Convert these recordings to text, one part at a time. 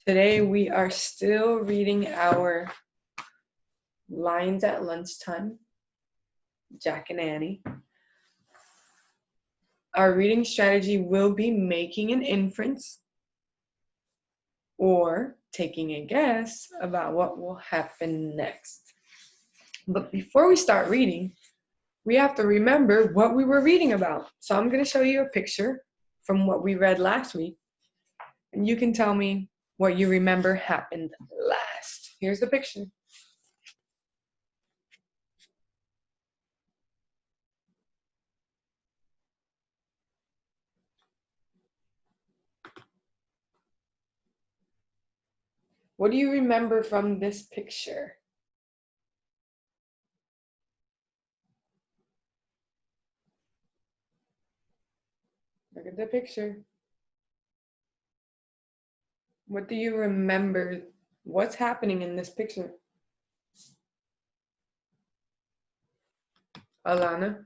Today we are still reading our lines at lunchtime, Jack and Annie. Our reading strategy will be making an inference or taking a guess about what will happen next. But before we start reading, we have to remember what we were reading about. So I'm going to show you a picture from what we read last week, and you can tell me what you remember happened last. Here's the picture. What do you remember from this picture? Look at the picture. What do you remember? What's happening in this picture? Alana?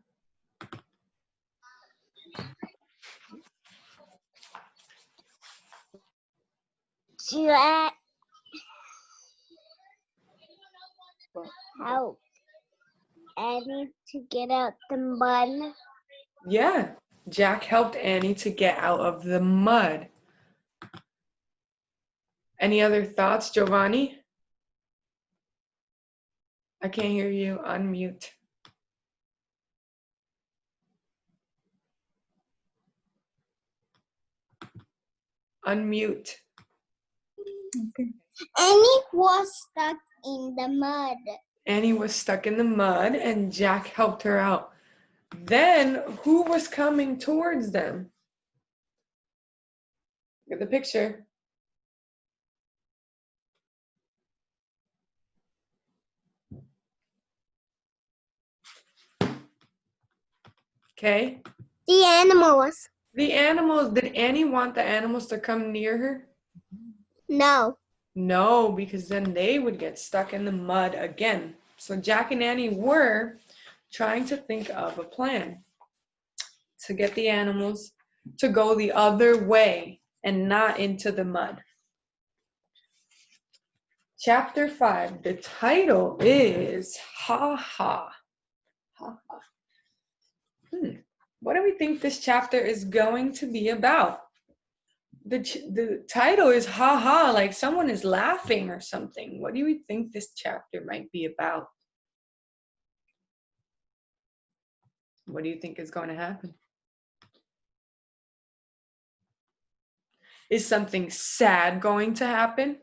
Jack helped Annie to get out the mud. Yeah, Jack helped Annie to get out of the mud. Any other thoughts, Giovanni? I can't hear you. Unmute. Unmute. Okay. Annie was stuck in the mud. Annie was stuck in the mud and Jack helped her out. Then who was coming towards them? Look at the picture. Okay. The animals. The animals, did Annie want the animals to come near her? No. No, because then they would get stuck in the mud again. So Jack and Annie were trying to think of a plan to get the animals to go the other way and not into the mud. Chapter 5, the title is Ha Ha. Ha Ha. What do we think this chapter is going to be about? The title is Ha Ha, like someone is laughing or something. What do we think this chapter might be about? What do you think is going to happen? Is something sad going to happen?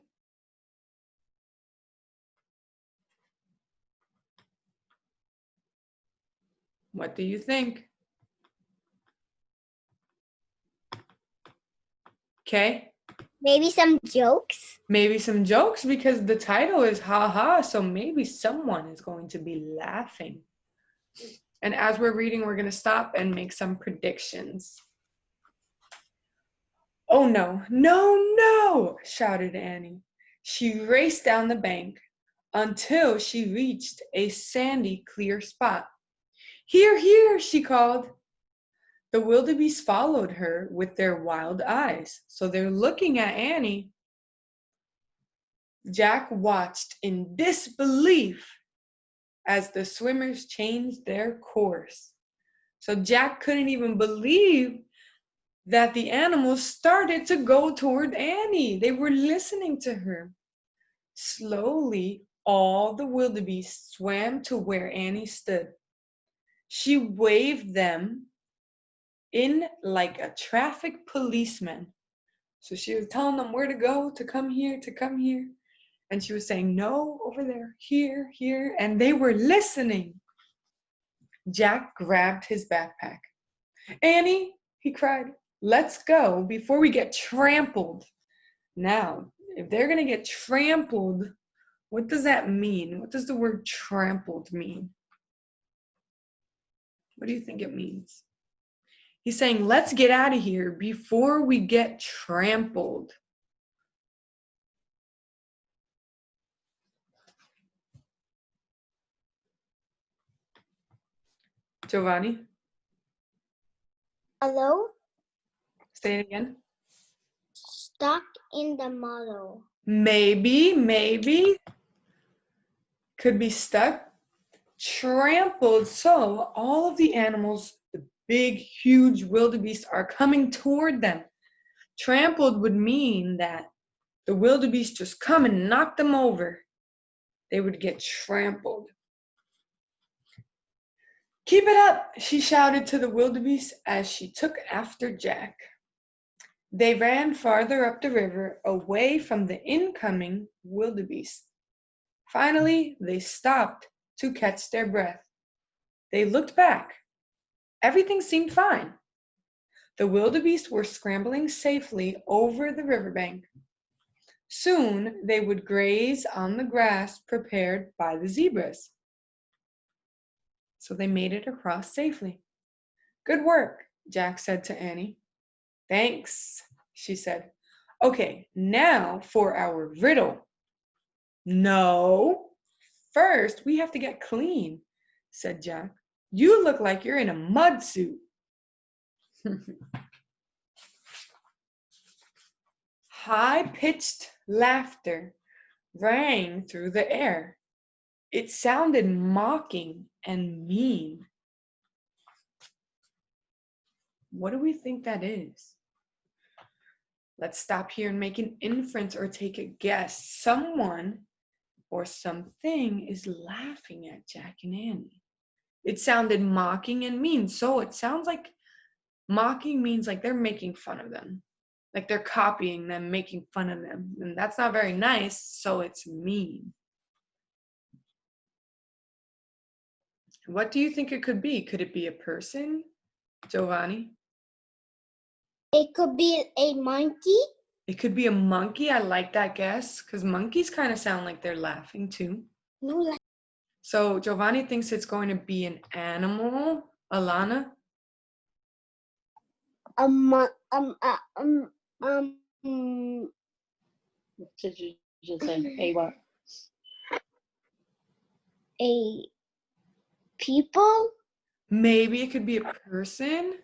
What do you think? Okay. Maybe some jokes. Maybe some jokes because the title is Ha Ha, so maybe someone is going to be laughing. And as we're reading, we're going to stop and make some predictions. Oh no, no, no, shouted Annie. She raced down the bank until she reached a sandy, clear spot. Here, here, she called. The wildebeest followed her with their wild eyes, so they're looking at Annie. Jack watched in disbelief as the swimmers changed their course. So Jack couldn't even believe that the animals started to go toward Annie. They were listening to her. Slowly, all the wildebeest swam to where Annie stood. She waved them in like a traffic policeman. So she was telling them where to go, to come here, to come here. And she was saying, no, over there, here, here. And they were listening. Jack grabbed his backpack. Annie, he cried, let's go before we get trampled. Now, if they're going to get trampled, what does that mean? What does the word trampled mean? What do you think it means? He's saying, let's get out of here before we get trampled. Giovanni? Hello? Say it again. Stuck in the model. Maybe. Could be stuck. Trampled. So all of the animals, the big, huge wildebeest, are coming toward them. Trampled would mean that the wildebeest just come and knock them over. They would get trampled. Keep it up, she shouted to the wildebeest as she took after Jack. They ran farther up the river, away from the incoming wildebeest. Finally, they stopped to catch their breath. They looked back. Everything seemed fine. The wildebeest were scrambling safely over the riverbank. Soon they would graze on the grass prepared by the zebras. So they made it across safely. Good work, Jack said to Annie. Thanks, she said. Okay, now for our riddle. No, first we have to get clean, said Jack. You look like you're in a mud suit. High-pitched laughter rang through the air. It sounded mocking and mean. What do we think that is? Let's stop here and make an inference or take a guess. Someone or something is laughing at Jack and Annie. It sounded mocking and mean. So it sounds like mocking means like they're making fun of them. Like they're copying them, making fun of them. And that's not very nice, so it's mean. What do you think it could be? Could it be a person, Giovanni? It could be a monkey. It could be a monkey. I like that guess because monkeys kind of sound like they're laughing too. No, So Giovanni thinks it's going to be an animal. Alana? What did you just say? A what? a people. Maybe it could be a person.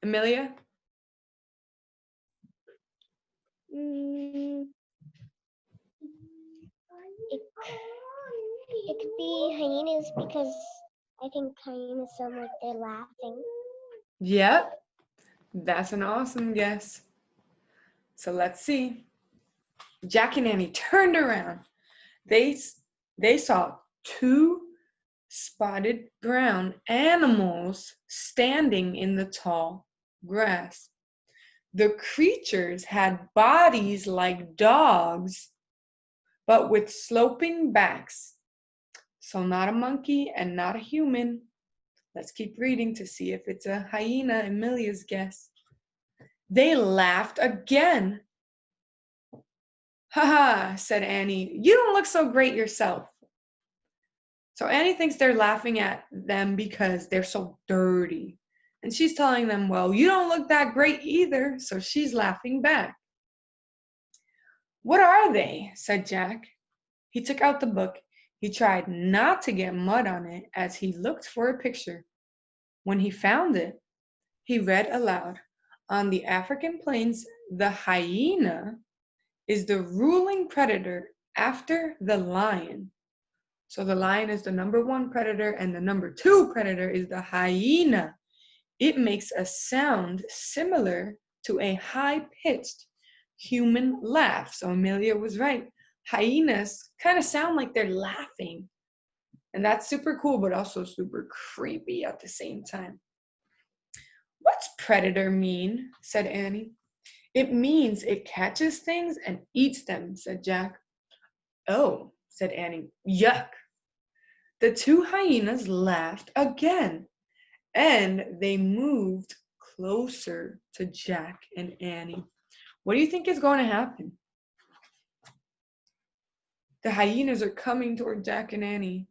Amelia? It could be hyenas because I think hyenas sound like they're laughing. Yep. That's an awesome guess. So let's see. Jack and Annie turned around. They saw two spotted brown animals standing in the tall grass. The creatures had bodies like dogs, but with sloping backs. So not a monkey and not a human. Let's keep reading to see if it's a hyena, Amelia's guess. They laughed again. Ha ha, said Annie. You don't look so great yourself. So Annie thinks they're laughing at them because they're so dirty. And she's telling them, well, you don't look that great either. So she's laughing back. What are they? Said Jack. He took out the book. He tried not to get mud on it as he looked for a picture. When he found it, he read aloud. On the African plains, the hyena is the ruling predator after the lion. So the lion is the number one predator and the number two predator is the hyena. It makes a sound similar to a high-pitched human laugh. So Amelia was right. Hyenas kind of sound like they're laughing. And that's super cool, but also super creepy at the same time. What's predator mean? Said Annie. It means it catches things and eats them, said Jack. Oh, said Annie. Yuck. The two hyenas laughed again, and they moved closer to Jack and Annie. What do you think is going to happen? The hyenas are coming toward Jack and Annie,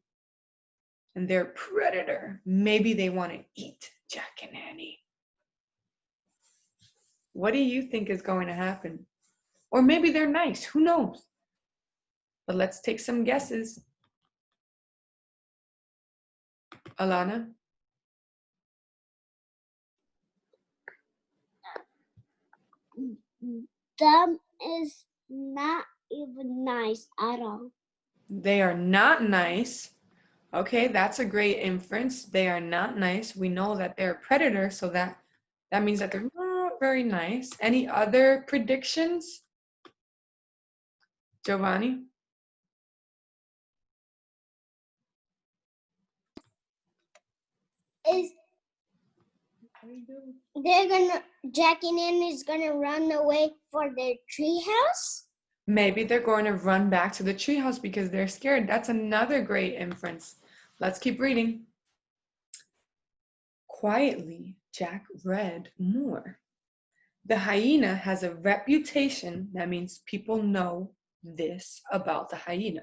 and they're predator. Maybe they want to eat Jack and Annie. What do you think is going to happen? Or maybe they're nice, who knows? But let's take some guesses. Alana? them is not even nice at all. They are not nice. Okay, that's a great inference. They are not nice. We know that they're a predator, so that means that they're not very nice. Any other predictions? Giovanni? Is Jack and Annie is gonna run away for their treehouse? Maybe they're going to run back to the treehouse because they're scared. That's another great inference. Let's keep reading. Quietly, Jack read more. The hyena has a reputation, that means people know this about the hyena,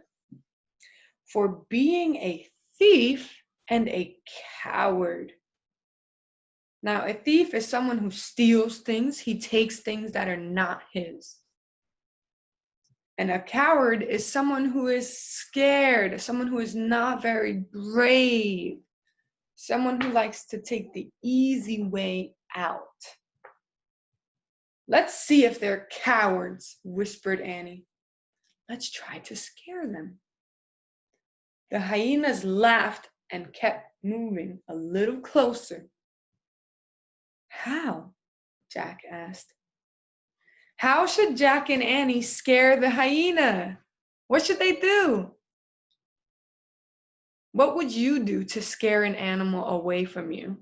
for being a thief and a coward. Now, a thief is someone who steals things. He takes things that are not his. And a coward is someone who is scared, someone who is not very brave, someone who likes to take the easy way out. Let's see if they're cowards, whispered Annie. Let's try to scare them. The hyenas laughed and kept moving a little closer. How? Jack asked. How should Jack and Annie scare the hyena? What should they do? What would you do to scare an animal away from you?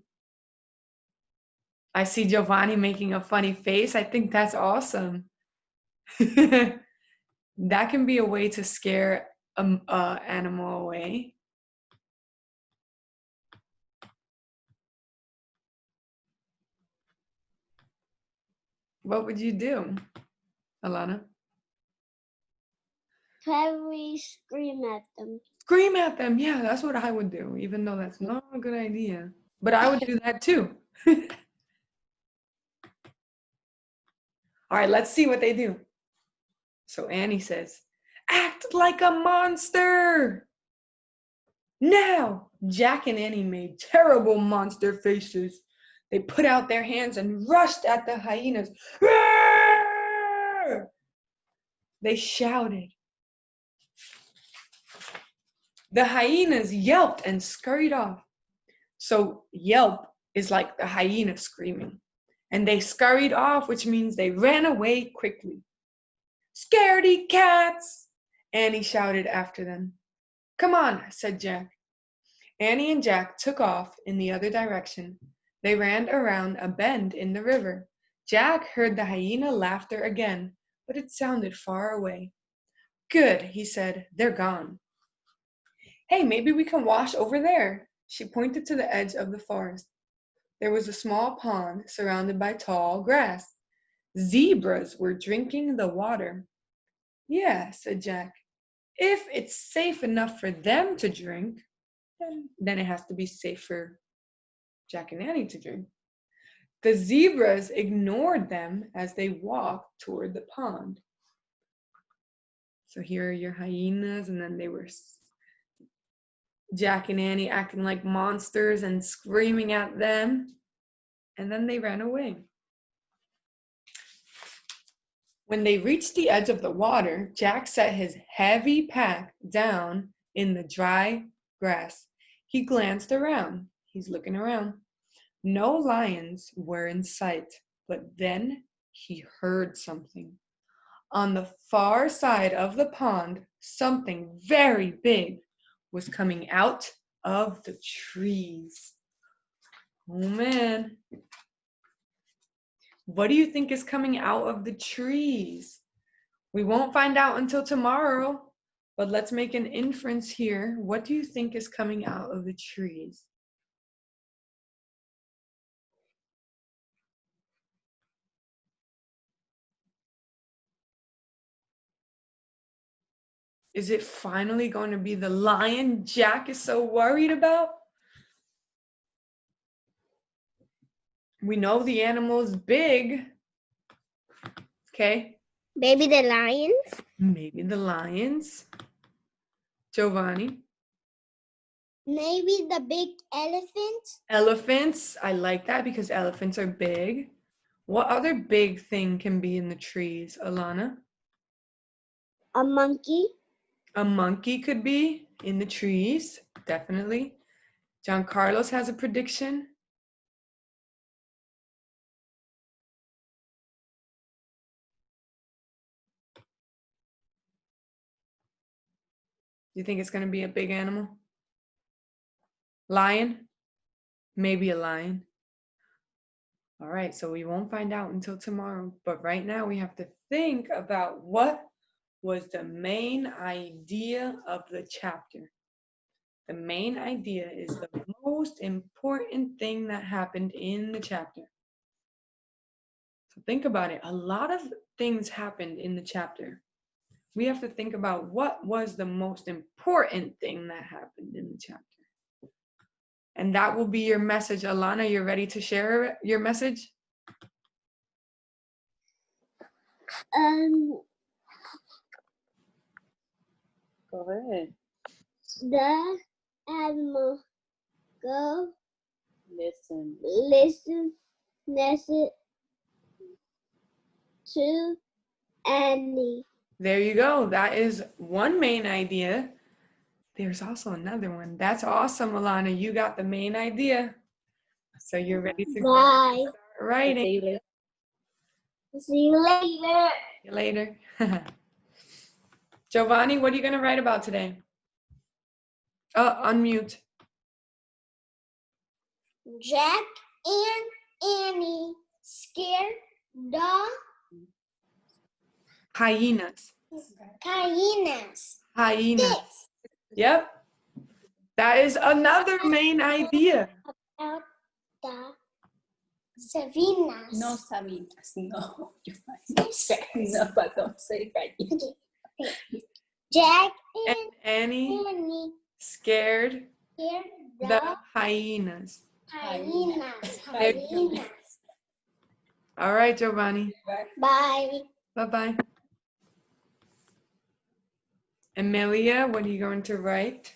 I see Giovanni making a funny face. I think that's awesome. That can be a way to scare an animal away. What would you do, Alana? Probably scream at them. Scream at them. Yeah, that's what I would do, even though that's not a good idea. But I would do that too. All right, let's see what they do. So Annie says, act like a monster. Now, Jack and Annie made terrible monster faces. They put out their hands and rushed at the hyenas. Roar! They shouted. The hyenas yelped and scurried off. So yelp is like the hyena screaming. And they scurried off, which means they ran away quickly. Scaredy cats! Annie shouted after them. Come on, said Jack. Annie and Jack took off in the other direction. They ran around a bend in the river. Jack heard the hyena laughter again, but it sounded far away. Good, he said. They're gone. Hey, maybe we can wash over there. She pointed to the edge of the forest. There was a small pond surrounded by tall grass. Zebras were drinking the water. Yeah, said Jack. If it's safe enough for them to drink, then it has to be safe for Jack and Annie to drink. The zebras ignored them as they walked toward the pond. So here are your hyenas, and then they were Jack and Annie acting like monsters and screaming at them, and then they ran away. When they reached the edge of the water, Jack set his heavy pack down in the dry grass. He glanced around. He's looking around. No lions were in sight, but then he heard something. On the far side of the pond, something very big was coming out of the trees. Oh man. What do you think is coming out of the trees? We won't find out until tomorrow, but let's make an inference here. What do you think is coming out of the trees? Is it finally going to be the lion Jack is so worried about? We know the animal is big. Okay. Maybe the lions? Maybe the lions. Giovanni. Maybe the big elephant? Elephants. I like that because elephants are big. What other big thing can be in the trees, Alana? A monkey. A monkey could be in the trees, definitely. John Carlos has a prediction. You think it's going to be a big animal? Lion? Maybe a lion. All right, so we won't find out until tomorrow. But right now we have to think about what was the main idea of the chapter. The main idea is the most important thing that happened in the chapter. So think about it. A lot of things happened in the chapter. We have to think about what was the most important thing that happened in the chapter. And that will be your message. Alana, you're ready to share your message? Go ahead. The animal go Listen. listen to Annie. There you go. That is one main idea. There's also another one. That's awesome, Alana. You got the main idea. So you're ready to Bye. start writing. See you later. See you later. See you later. Giovanni, what are you going to write about today? Oh, unmute. Jack and Annie scared the Hyenas. hyenas. Hyenas. Sticks Yep. That is another main idea. out the Savinas. No Sabinas. No. No, but don't say gallina. Jack And and Annie Annie scared scared the the hyenas. hyenas. There you go. All right, Giovanni. Bye. Bye-bye. Amelia, what are you going to write?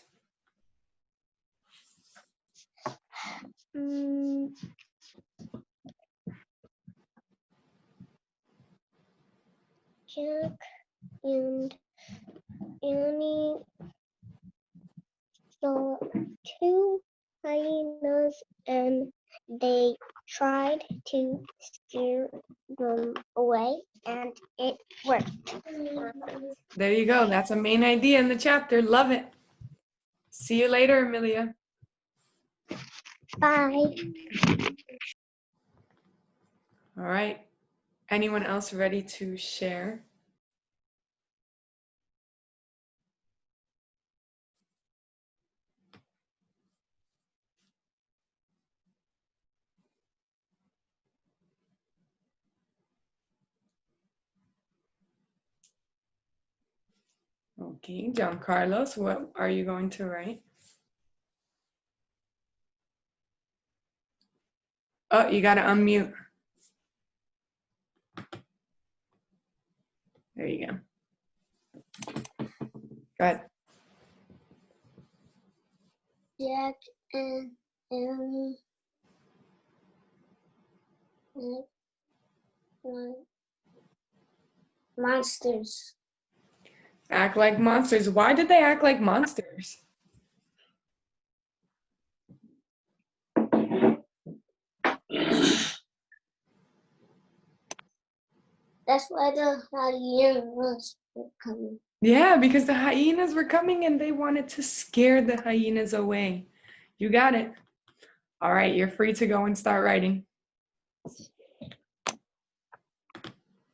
Jack and Annie saw two hyenas and they tried to scare them away and it worked. There you go. That's a main idea in the chapter. Love it. See you later, Amelia. Bye. All right. Anyone else ready to share? Okay, John Carlos, what are you going to write? Oh, you got to unmute. There you go. Go ahead. Jack and Annie monsters. Act like monsters. Why did they act like monsters? That's why the hyenas were coming. Yeah, because the hyenas were coming and they wanted to scare the hyenas away. You got it. All right, you're free to go and start writing.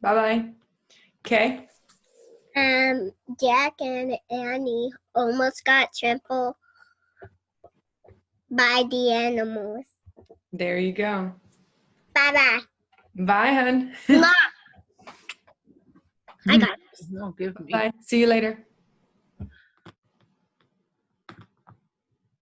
Bye-bye. Okay. Jack and Annie almost got trampled by the animals. There you go. Bye-bye. Bye, hun. Mwah. I got it. No, give me. Bye. See you later.